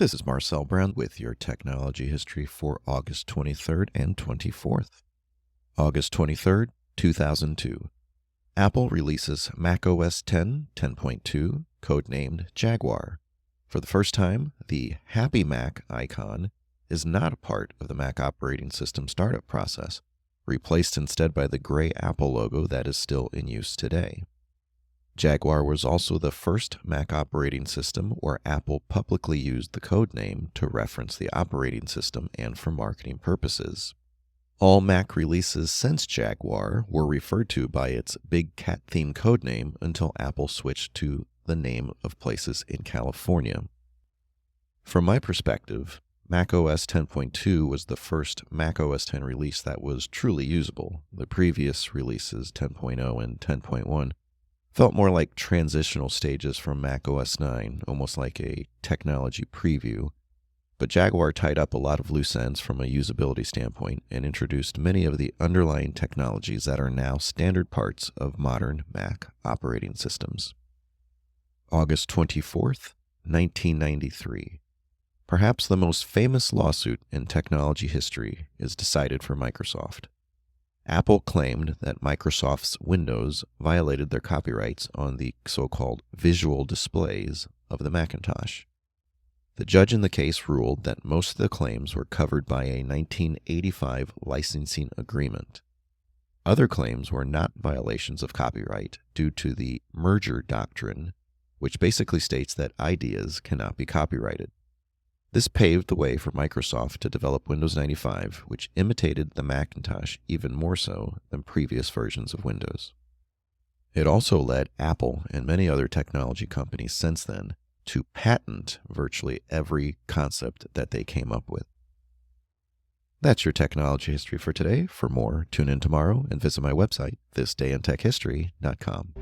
This is Marcel Brown with your technology history for August 23rd and 24th. August 23rd, 2002. Apple releases Mac OS X 10.2, codenamed Jaguar. For the first time, the Happy Mac icon is not a part of the Mac operating system startup process, replaced instead by the gray Apple logo that is still in use today. Jaguar was also the first Mac operating system where Apple publicly used the code name to reference the operating system and for marketing purposes. All Mac releases since Jaguar were referred to by its Big Cat theme codename until Apple switched to the name of places in California. From my perspective, Mac OS 10.2 was the first Mac OS X release that was truly usable. The previous releases, 10.0 and 10.1, felt more like transitional stages from Mac OS 9, almost like a technology preview. But Jaguar tied up a lot of loose ends from a usability standpoint and introduced many of the underlying technologies that are now standard parts of modern Mac operating systems. August 24th, 1993. Perhaps the most famous lawsuit in technology history is decided for Microsoft. Apple claimed that Microsoft's Windows violated their copyrights on the so-called visual displays of the Macintosh. The judge in the case ruled that most of the claims were covered by a 1985 licensing agreement. Other claims were not violations of copyright due to the merger doctrine, which basically states that ideas cannot be copyrighted. This paved the way for Microsoft to develop Windows 95, which imitated the Macintosh even more so than previous versions of Windows. It also led Apple and many other technology companies since then to patent virtually every concept that they came up with. That's your technology history for today. For more, tune in tomorrow and visit my website, thisdayintechhistory.com.